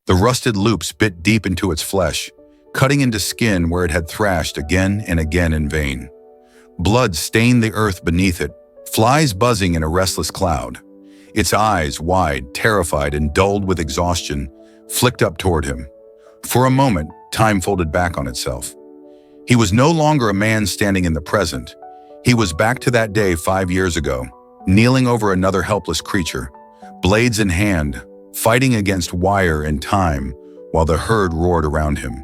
The rusted loops bit deep into its flesh, cutting into skin where it had thrashed again and again in vain. Blood stained the earth beneath it, flies buzzing in a restless cloud. Its eyes, wide, terrified, and dulled with exhaustion, flicked up toward him. For a moment, time folded back on itself. He was no longer a man standing in the present. He was back to that day 5 years ago, kneeling over another helpless creature, blades in hand, fighting against wire and time while the herd roared around him.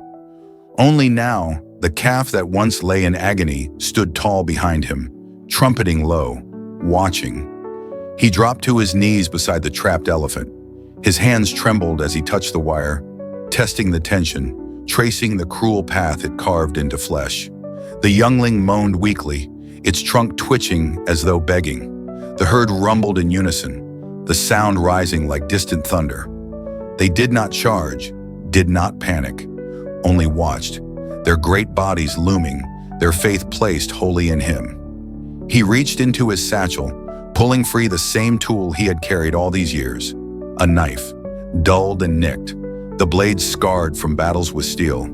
Only now, the calf that once lay in agony stood tall behind him, trumpeting low, watching. He dropped to his knees beside the trapped elephant. His hands trembled as he touched the wire, testing the tension, tracing the cruel path it carved into flesh. The youngling moaned weakly, its trunk twitching as though begging. The herd rumbled in unison, the sound rising like distant thunder. They did not charge, did not panic, only watched, their great bodies looming, their faith placed wholly in him. He reached into his satchel, pulling free the same tool he had carried all these years, a knife, dulled and nicked, the blade scarred from battles with steel.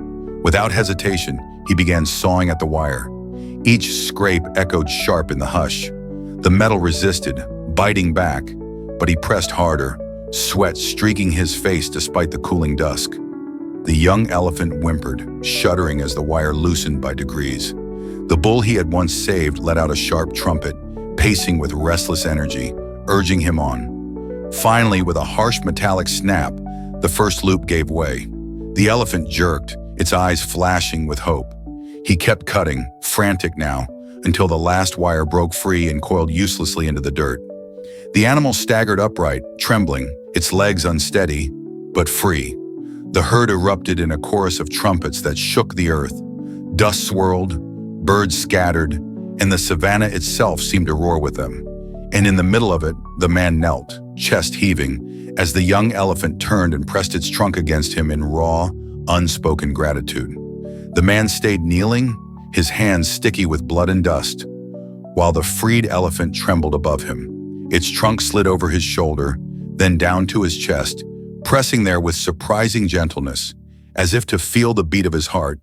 Without hesitation, he began sawing at the wire. Each scrape echoed sharp in the hush. The metal resisted, biting back, but he pressed harder, sweat streaking his face despite the cooling dusk. The young elephant whimpered, shuddering as the wire loosened by degrees. The bull he had once saved let out a sharp trumpet, pacing with restless energy, urging him on. Finally, with a harsh metallic snap, the first loop gave way. The elephant jerked, its eyes flashing with hope. He kept cutting, frantic now, until the last wire broke free and coiled uselessly into the dirt. The animal staggered upright, trembling, its legs unsteady, but free. The herd erupted in a chorus of trumpets that shook the earth. Dust swirled, birds scattered, and the savannah itself seemed to roar with them. And in the middle of it, the man knelt, chest heaving, as the young elephant turned and pressed its trunk against him in raw, unspoken gratitude. The man stayed kneeling, his hands sticky with blood and dust, while the freed elephant trembled above him. Its trunk slid over his shoulder, then down to his chest, pressing there with surprising gentleness, as if to feel the beat of his heart.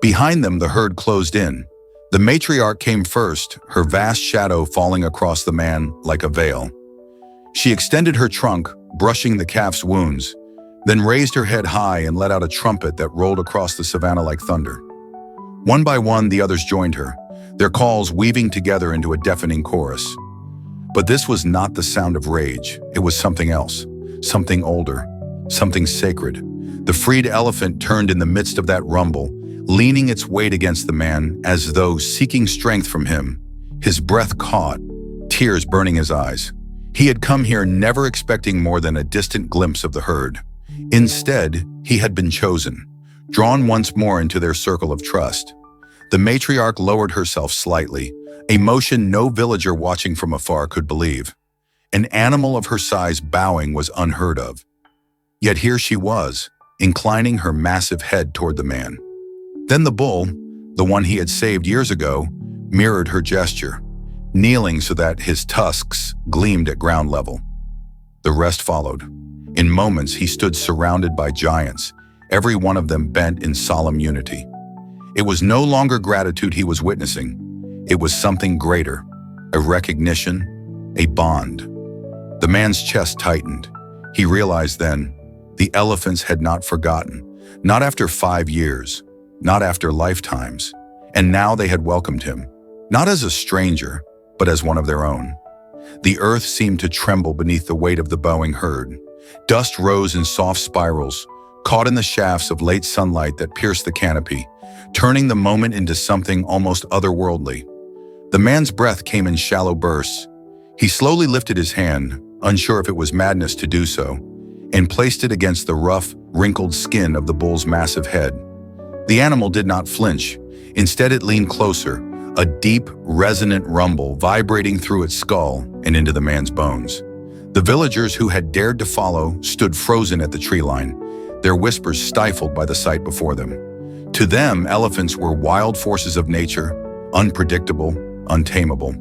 Behind them, the herd closed in. The matriarch came first, her vast shadow falling across the man like a veil. She extended her trunk, brushing the calf's wounds, then raised her head high and let out a trumpet that rolled across the savannah like thunder. One by one, the others joined her, their calls weaving together into a deafening chorus. But this was not the sound of rage. It was something else, something older, something sacred. The freed elephant turned in the midst of that rumble, leaning its weight against the man as though seeking strength from him. His breath caught, tears burning his eyes. He had come here never expecting more than a distant glimpse of the herd. Instead, he had been chosen, drawn once more into their circle of trust. The matriarch lowered herself slightly, a motion no villager watching from afar could believe. An animal of her size bowing was unheard of. Yet here she was, inclining her massive head toward the man. Then the bull, the one he had saved years ago, mirrored her gesture, kneeling so that his tusks gleamed at ground level. The rest followed. In moments, he stood surrounded by giants, every one of them bent in solemn unity. It was no longer gratitude he was witnessing. It was something greater, a recognition, a bond. The man's chest tightened. He realized then, the elephants had not forgotten, not after 5 years, not after lifetimes, and now they had welcomed him, not as a stranger, but as one of their own. The earth seemed to tremble beneath the weight of the bowing herd. Dust rose in soft spirals, caught in the shafts of late sunlight that pierced the canopy, turning the moment into something almost otherworldly. The man's breath came in shallow bursts. He slowly lifted his hand, unsure if it was madness to do so, and placed it against the rough, wrinkled skin of the bull's massive head. The animal did not flinch. Instead, it leaned closer, a deep, resonant rumble vibrating through its skull and into the man's bones. The villagers who had dared to follow stood frozen at the tree line, their whispers stifled by the sight before them. To them, elephants were wild forces of nature, unpredictable, untamable.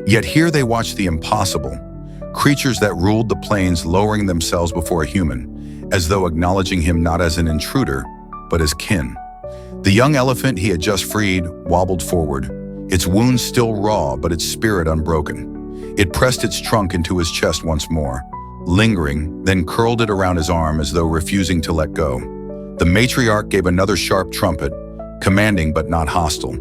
Yet here they watched the impossible, creatures that ruled the plains lowering themselves before a human, as though acknowledging him not as an intruder, but as kin. The young elephant he had just freed wobbled forward, its wounds still raw but its spirit unbroken. It pressed its trunk into his chest once more, lingering, then curled it around his arm as though refusing to let go. The matriarch gave another sharp trumpet, commanding but not hostile.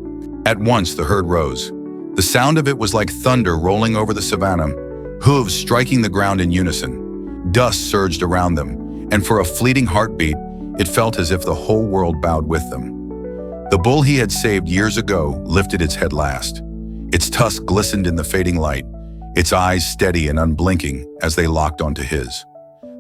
At once the herd rose. The sound of it was like thunder rolling over the savannah, hooves striking the ground in unison. Dust surged around them, and for a fleeting heartbeat, it felt as if the whole world bowed with them. The bull he had saved years ago lifted its head last. Its tusk glistened in the fading light, its eyes steady and unblinking as they locked onto his.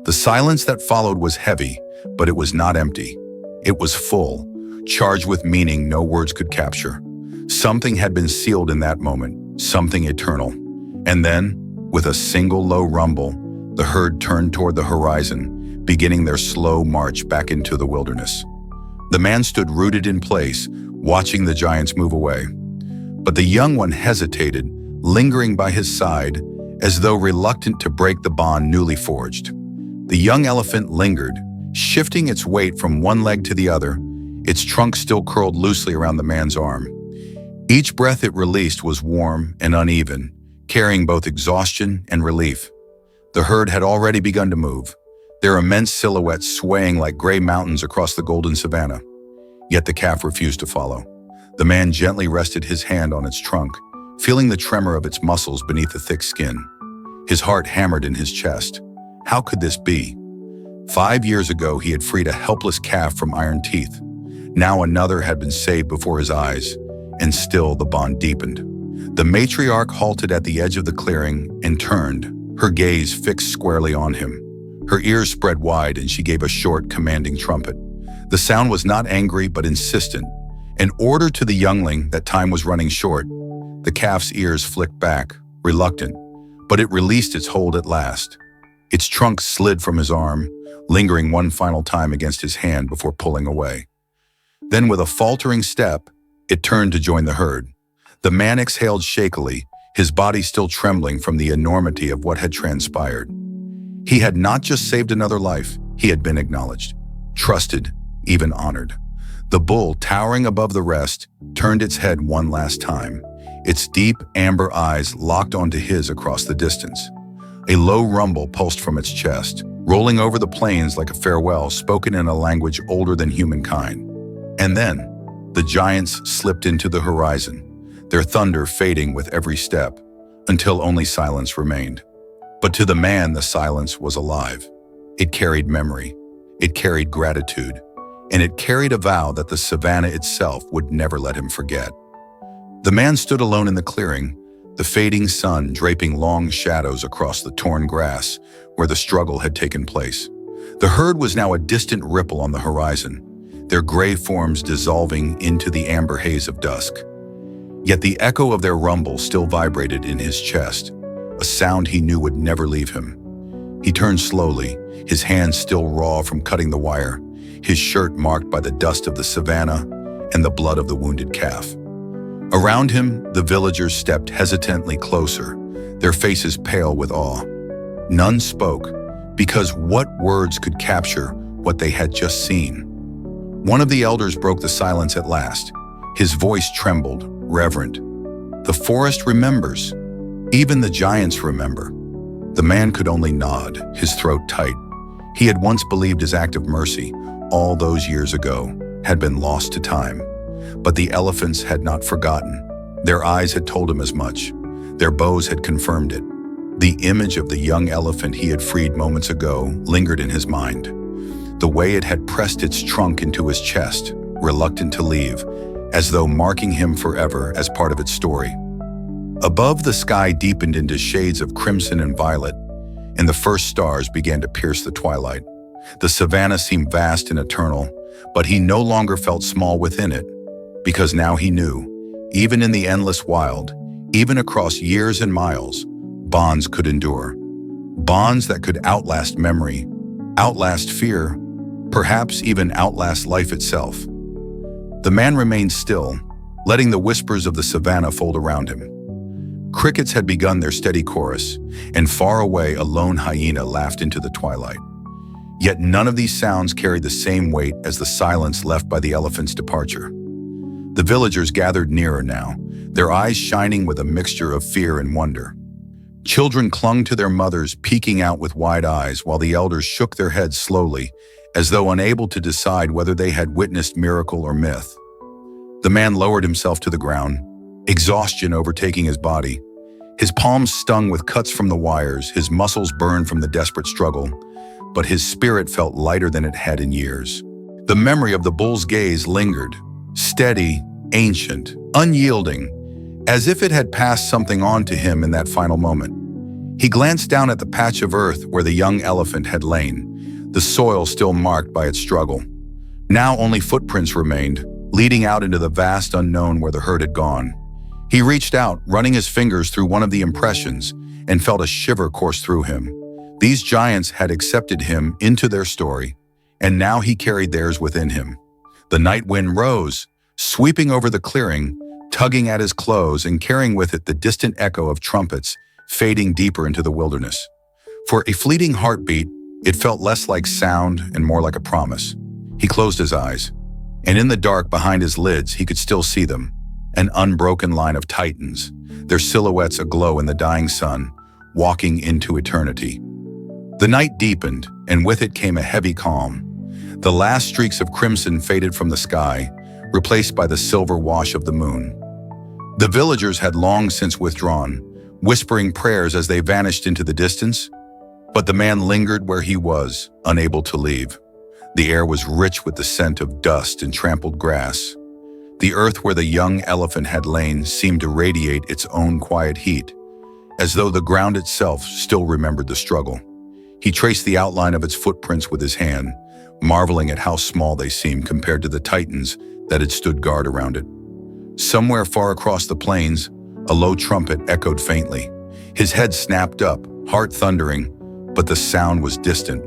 The silence that followed was heavy, but it was not empty. It was full, charged with meaning no words could capture. Something had been sealed in that moment, something eternal. And then, with a single low rumble, the herd turned toward the horizon, beginning their slow march back into the wilderness. The man stood rooted in place, watching the giants move away. But the young one hesitated, lingering by his side, as though reluctant to break the bond newly forged. The young elephant lingered, shifting its weight from one leg to the other, its trunk still curled loosely around the man's arm. Each breath it released was warm and uneven, carrying both exhaustion and relief. The herd had already begun to move, their immense silhouettes swaying like gray mountains across the golden savanna. Yet the calf refused to follow. The man gently rested his hand on its trunk, feeling the tremor of its muscles beneath the thick skin. His heart hammered in his chest. How could this be? 5 years ago, he had freed a helpless calf from iron teeth. Now another had been saved before his eyes, and still the bond deepened. The matriarch halted at the edge of the clearing and turned, her gaze fixed squarely on him. Her ears spread wide and she gave a short, commanding trumpet. The sound was not angry but insistent, an order to the youngling that time was running short. The calf's ears flicked back, reluctant, but it released its hold at last. Its trunk slid from his arm, lingering one final time against his hand before pulling away. Then with a faltering step, it turned to join the herd. The man exhaled shakily, his body still trembling from the enormity of what had transpired. He had not just saved another life, he had been acknowledged, trusted, even honored. The bull, towering above the rest, turned its head one last time, its deep amber eyes locked onto his across the distance. A low rumble pulsed from its chest, rolling over the plains like a farewell spoken in a language older than humankind. And then, the giants slipped into the horizon, their thunder fading with every step, until only silence remained. But to the man, the silence was alive. It carried memory, it carried gratitude, and it carried a vow that the savannah itself would never let him forget. The man stood alone in the clearing, the fading sun draping long shadows across the torn grass where the struggle had taken place. The herd was now a distant ripple on the horizon, their gray forms dissolving into the amber haze of dusk. Yet the echo of their rumble still vibrated in his chest, a sound he knew would never leave him. He turned slowly, his hands still raw from cutting the wire, his shirt marked by the dust of the savannah and the blood of the wounded calf. Around him, the villagers stepped hesitantly closer, their faces pale with awe. None spoke, because what words could capture what they had just seen? One of the elders broke the silence at last. His voice trembled, reverent. The forest remembers. Even the giants remember. The man could only nod, his throat tight. He had once believed his act of mercy, all those years ago, had been lost to time. But the elephants had not forgotten. Their eyes had told him as much. Their bows had confirmed it. The image of the young elephant he had freed moments ago lingered in his mind. The way it had pressed its trunk into his chest, reluctant to leave, as though marking him forever as part of its story. Above, the sky deepened into shades of crimson and violet, and the first stars began to pierce the twilight. The savannah seemed vast and eternal, but he no longer felt small within it, because now he knew, even in the endless wild, even across years and miles, bonds could endure. Bonds that could outlast memory, outlast fear, perhaps even outlast life itself. The man remained still, letting the whispers of the savannah fold around him. Crickets had begun their steady chorus, and far away a lone hyena laughed into the twilight. Yet none of these sounds carried the same weight as the silence left by the elephant's departure. The villagers gathered nearer now, their eyes shining with a mixture of fear and wonder. Children clung to their mothers, peeking out with wide eyes, while the elders shook their heads slowly, as though unable to decide whether they had witnessed miracle or myth. The man lowered himself to the ground, exhaustion overtaking his body. His palms stung with cuts from the wires, his muscles burned from the desperate struggle, but his spirit felt lighter than it had in years. The memory of the bull's gaze lingered, steady, ancient, unyielding, as if it had passed something on to him in that final moment. He glanced down at the patch of earth where the young elephant had lain, the soil still marked by its struggle. Now only footprints remained, leading out into the vast unknown where the herd had gone. He reached out, running his fingers through one of the impressions, and felt a shiver course through him. These giants had accepted him into their story, and now he carried theirs within him. The night wind rose, sweeping over the clearing, tugging at his clothes and carrying with it the distant echo of trumpets, fading deeper into the wilderness. For a fleeting heartbeat, it felt less like sound and more like a promise. He closed his eyes, and in the dark behind his lids he could still see them, an unbroken line of titans, their silhouettes aglow in the dying sun, walking into eternity. The night deepened, and with it came a heavy calm. The last streaks of crimson faded from the sky, replaced by the silver wash of the moon. The villagers had long since withdrawn, whispering prayers as they vanished into the distance, but the man lingered where he was, unable to leave. The air was rich with the scent of dust and trampled grass. The earth where the young elephant had lain seemed to radiate its own quiet heat, as though the ground itself still remembered the struggle. He traced the outline of its footprints with his hand, marveling at how small they seemed compared to the titans that had stood guard around it. Somewhere far across the plains, a low trumpet echoed faintly. His head snapped up, heart thundering, but the sound was distant,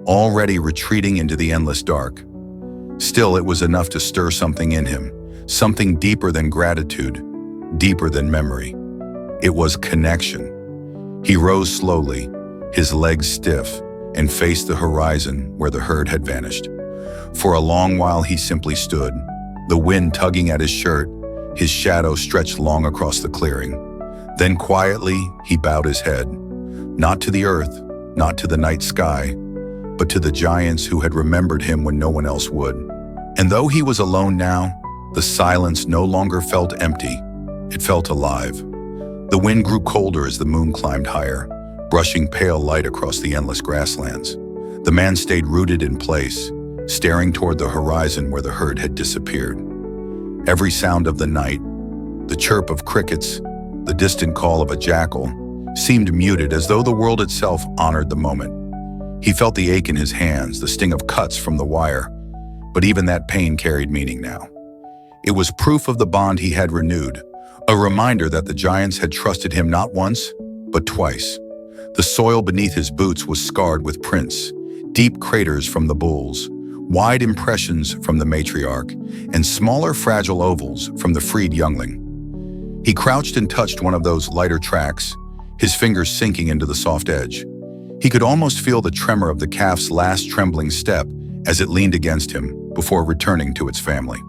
already retreating into the endless dark. Still, it was enough to stir something in him, something deeper than gratitude, deeper than memory. It was connection. He rose slowly, his legs stiff, and faced the horizon where the herd had vanished. For a long while he simply stood, the wind tugging at his shirt, his shadow stretched long across the clearing. Then quietly he bowed his head, not to the earth, not to the night sky, but to the giants who had remembered him when no one else would. And though he was alone now, the silence no longer felt empty, it felt alive. The wind grew colder as the moon climbed higher, brushing pale light across the endless grasslands. The man stayed rooted in place, staring toward the horizon where the herd had disappeared. Every sound of the night, the chirp of crickets, the distant call of a jackal, seemed muted as though the world itself honored the moment. He felt the ache in his hands, the sting of cuts from the wire, but even that pain carried meaning now. It was proof of the bond he had renewed, a reminder that the giants had trusted him not once, but twice. The soil beneath his boots was scarred with prints, deep craters from the bulls, wide impressions from the matriarch, and smaller fragile ovals from the freed youngling. He crouched and touched one of those lighter tracks, his fingers sinking into the soft edge. He could almost feel the tremor of the calf's last trembling step as it leaned against him before returning to its family.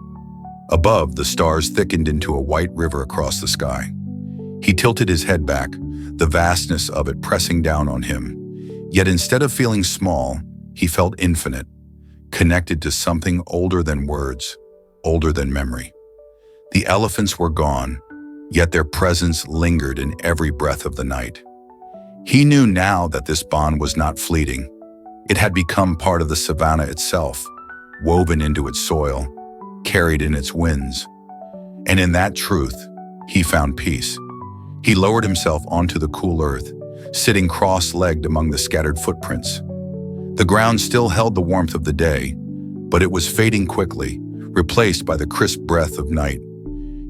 Above, the stars thickened into a white river across the sky. He tilted his head back, the vastness of it pressing down on him. Yet instead of feeling small, he felt infinite, connected to something older than words, older than memory. The elephants were gone, yet their presence lingered in every breath of the night. He knew now that this bond was not fleeting. It had become part of the savanna itself, woven into its soil, carried in its winds. And in that truth, he found peace. He lowered himself onto the cool earth, sitting cross-legged among the scattered footprints. The ground still held the warmth of the day, but it was fading quickly, replaced by the crisp breath of night.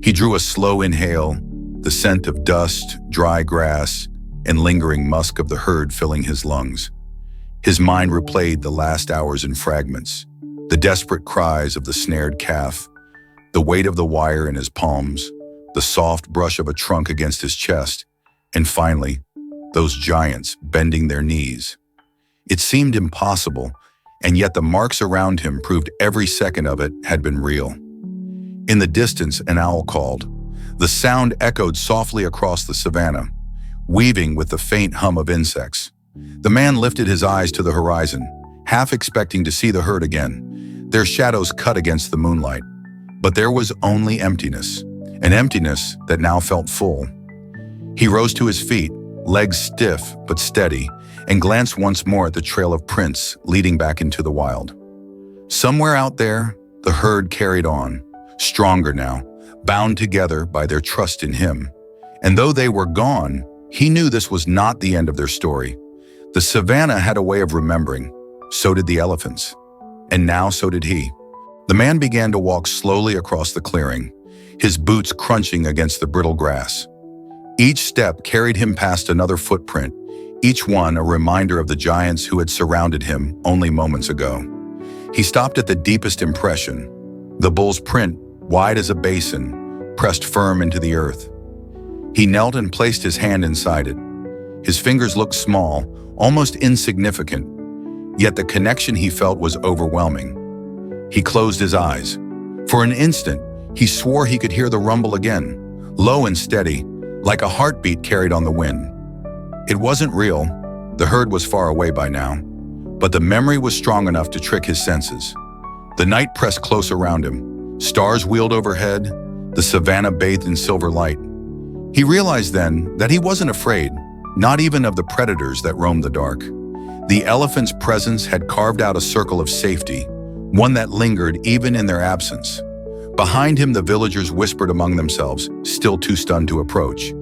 He drew a slow inhale, the scent of dust, dry grass, and lingering musk of the herd filling his lungs. His mind replayed the last hours in fragments, the desperate cries of the snared calf, the weight of the wire in his palms, the soft brush of a trunk against his chest, and finally, those giants bending their knees. It seemed impossible, and yet the marks around him proved every second of it had been real. In the distance, an owl called. The sound echoed softly across the savanna, weaving with the faint hum of insects. The man lifted his eyes to the horizon, half expecting to see the herd again, their shadows cut against the moonlight. But there was only emptiness, an emptiness that now felt full. He rose to his feet, legs stiff but steady, and glanced once more at the trail of prints leading back into the wild. Somewhere out there, the herd carried on, stronger now, bound together by their trust in him. And though they were gone, he knew this was not the end of their story. The savanna had a way of remembering. So did the elephants. And now so did he. The man began to walk slowly across the clearing, his boots crunching against the brittle grass. Each step carried him past another footprint, each one a reminder of the giants who had surrounded him only moments ago. He stopped at the deepest impression, the bull's print, wide as a basin, pressed firm into the earth. He knelt and placed his hand inside it. His fingers looked small, almost insignificant, yet the connection he felt was overwhelming. He closed his eyes. For an instant, he swore he could hear the rumble again, low and steady, like a heartbeat carried on the wind. It wasn't real. The herd was far away by now, but the memory was strong enough to trick his senses. The night pressed close around him. Stars wheeled overhead, the savanna bathed in silver light. He realized then that he wasn't afraid, not even of the predators that roamed the dark. The elephant's presence had carved out a circle of safety, one that lingered even in their absence. Behind him, the villagers whispered among themselves, still too stunned to approach.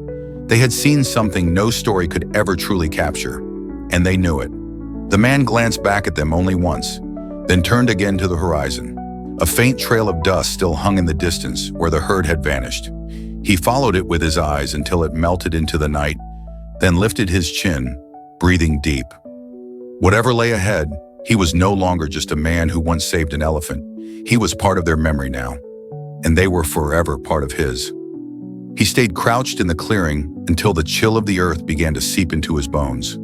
They had seen something no story could ever truly capture, and they knew it. The man glanced back at them only once, then turned again to the horizon. A faint trail of dust still hung in the distance where the herd had vanished. He followed it with his eyes until it melted into the night, then lifted his chin, breathing deep. Whatever lay ahead, he was no longer just a man who once saved an elephant. He was part of their memory now, and they were forever part of his. He stayed crouched in the clearing until the chill of the earth began to seep into his bones.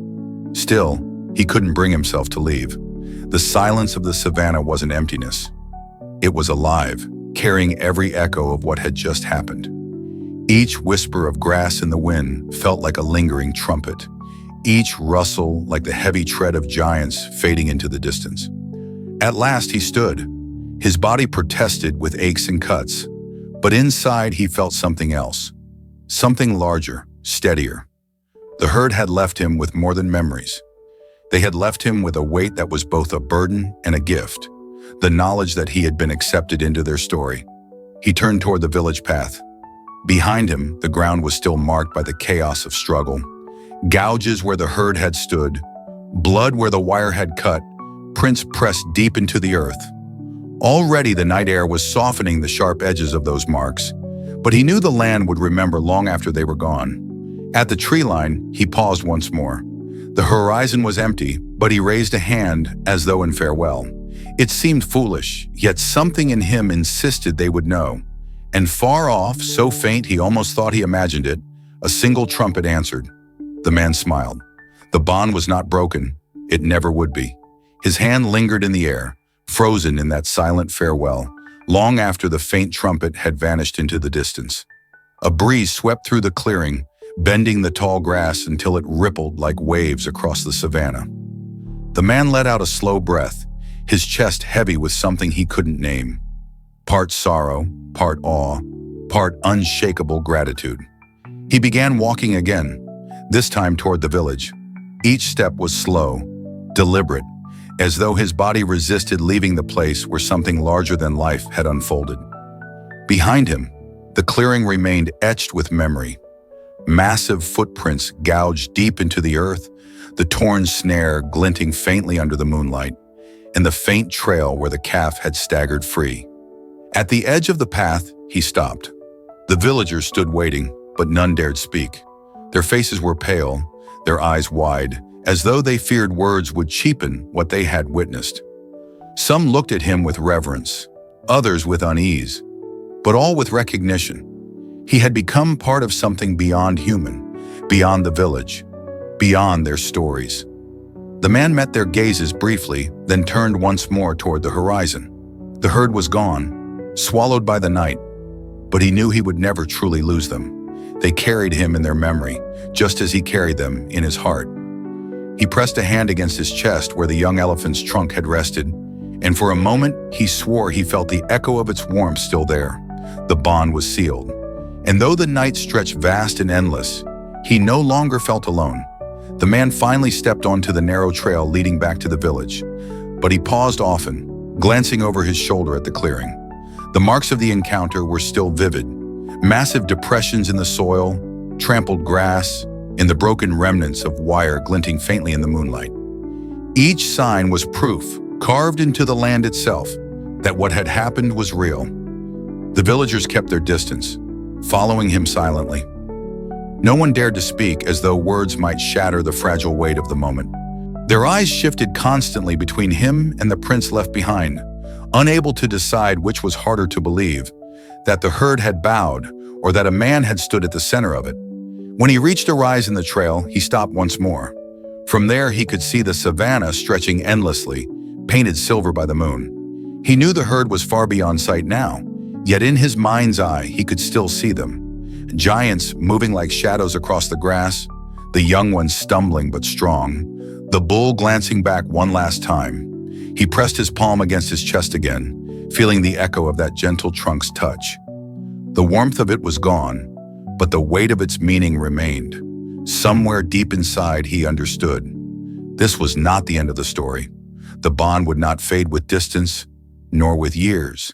Still, he couldn't bring himself to leave. The silence of the savanna wasn't emptiness. It was alive, carrying every echo of what had just happened. Each whisper of grass in the wind felt like a lingering trumpet, each rustle like the heavy tread of giants fading into the distance. At last he stood. His body protested with aches and cuts, but inside he felt something else, something larger, steadier. The herd had left him with more than memories. They had left him with a weight that was both a burden and a gift, the knowledge that he had been accepted into their story. He turned toward the village path. Behind him, the ground was still marked by the chaos of struggle. Gouges where the herd had stood, blood where the wire had cut, prints pressed deep into the earth. Already the night air was softening the sharp edges of those marks, but he knew the land would remember long after they were gone. At the tree line, he paused once more. The horizon was empty, but he raised a hand as though in farewell. It seemed foolish, yet something in him insisted they would know. And far off, so faint he almost thought he imagined it, a single trumpet answered. The man smiled. The bond was not broken. It never would be. His hand lingered in the air, frozen in that silent farewell, long after the faint trumpet had vanished into the distance. A breeze swept through the clearing, bending the tall grass until it rippled like waves across the savanna. The man let out a slow breath, his chest heavy with something he couldn't name. Part sorrow, part awe, part unshakable gratitude. He began walking again, this time toward the village. Each step was slow, deliberate, as though his body resisted leaving the place where something larger than life had unfolded. Behind him, the clearing remained etched with memory. Massive footprints gouged deep into the earth, the torn snare glinting faintly under the moonlight, and the faint trail where the calf had staggered free. At the edge of the path, he stopped. The villagers stood waiting, but none dared speak. Their faces were pale, their eyes wide, as though they feared words would cheapen what they had witnessed. Some looked at him with reverence, others with unease, but all with recognition. He had become part of something beyond human, beyond the village, beyond their stories. The man met their gazes briefly, then turned once more toward the horizon. The herd was gone, swallowed by the night, but he knew he would never truly lose them. They carried him in their memory, just as he carried them in his heart. He pressed a hand against his chest where the young elephant's trunk had rested, and for a moment he swore he felt the echo of its warmth still there. The bond was sealed. And though the night stretched vast and endless, he no longer felt alone. The man finally stepped onto the narrow trail leading back to the village, but he paused often, glancing over his shoulder at the clearing. The marks of the encounter were still vivid. Massive depressions in the soil, trampled grass, and the broken remnants of wire glinting faintly in the moonlight. Each sign was proof, carved into the land itself, that what had happened was real. The villagers kept their distance, following him silently. No one dared to speak, as though words might shatter the fragile weight of the moment. Their eyes shifted constantly between him and the prince left behind, unable to decide which was harder to believe, that the herd had bowed or that a man had stood at the center of it. When he reached a rise in the trail, he stopped once more. From there, he could see the savannah stretching endlessly, painted silver by the moon. He knew the herd was far beyond sight now, yet in his mind's eye, he could still see them. Giants moving like shadows across the grass, the young ones stumbling but strong, the bull glancing back one last time. He pressed his palm against his chest again, feeling the echo of that gentle trunk's touch. The warmth of it was gone, but the weight of its meaning remained. Somewhere deep inside, he understood. This was not the end of the story. The bond would not fade with distance, nor with years.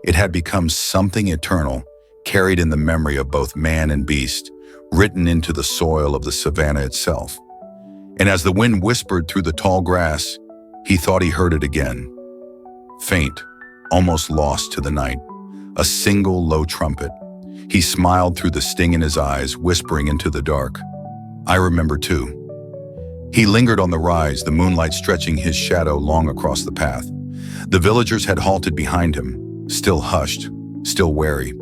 It had become something eternal, carried in the memory of both man and beast, written into the soil of the savannah itself. And as the wind whispered through the tall grass, he thought he heard it again. Faint, almost lost to the night, a single low trumpet. He smiled through the sting in his eyes, whispering into the dark, "I remember too." He lingered on the rise, the moonlight stretching his shadow long across the path. The villagers had halted behind him, still hushed, still wary.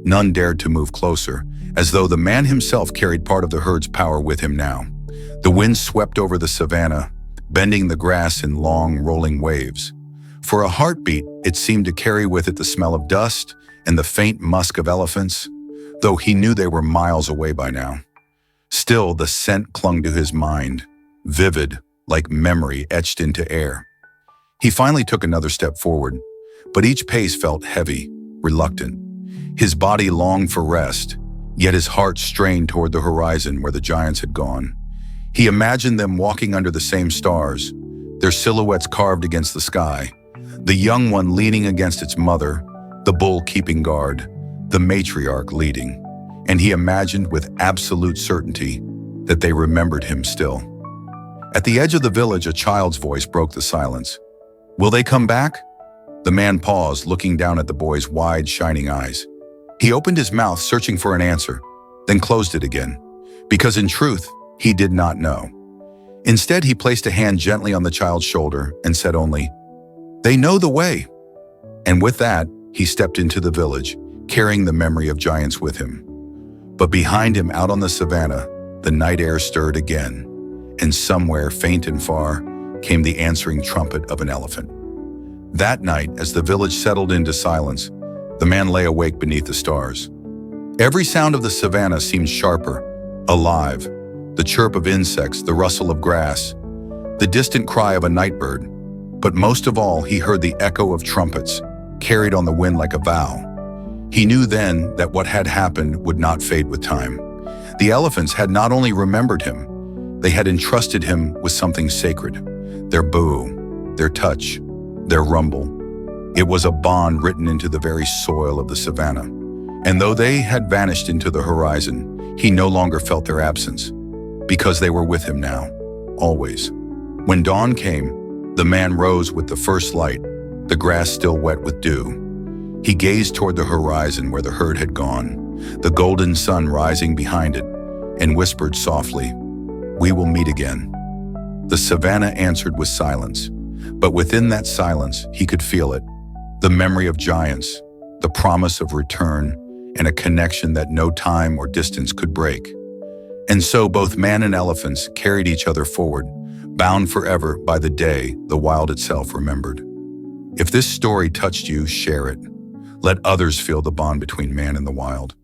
None dared to move closer, as though the man himself carried part of the herd's power with him now. The wind swept over the savannah, bending the grass in long, rolling waves. For a heartbeat, it seemed to carry with it the smell of dust and the faint musk of elephants, though he knew they were miles away by now. Still, the scent clung to his mind, vivid, like memory etched into air. He finally took another step forward, but each pace felt heavy, reluctant. His body longed for rest, yet his heart strained toward the horizon where the giants had gone. He imagined them walking under the same stars, their silhouettes carved against the sky, the young one leaning against its mother, the bull keeping guard, the matriarch leading. And he imagined with absolute certainty that they remembered him still. At the edge of the village, a child's voice broke the silence. "Will they come back?" The man paused, looking down at the boy's wide, shining eyes. He opened his mouth, searching for an answer, then closed it again, because in truth, he did not know. Instead, he placed a hand gently on the child's shoulder and said only, "They know the way." And with that, he stepped into the village, carrying the memory of giants with him. But behind him, out on the savannah, the night air stirred again, and somewhere, faint and far, came the answering trumpet of an elephant. That night, as the village settled into silence, the man lay awake beneath the stars. Every sound of the savannah seemed sharper, alive, the chirp of insects, the rustle of grass, the distant cry of a night bird. But most of all, he heard the echo of trumpets, carried on the wind like a vow. He knew then that what had happened would not fade with time. The elephants had not only remembered him, they had entrusted him with something sacred. Their boo, their touch, their rumble. It was a bond written into the very soil of the savannah. And though they had vanished into the horizon, he no longer felt their absence, because they were with him now, always. When dawn came, the man rose with the first light, the grass still wet with dew. He gazed toward the horizon where the herd had gone, the golden sun rising behind it, and whispered softly, "We will meet again." The savannah answered with silence, but within that silence, he could feel it, the memory of giants, the promise of return, and a connection that no time or distance could break. And so both man and elephants carried each other forward, bound forever by the day the wild itself remembered. If this story touched you, share it. Let others feel the bond between man and the wild.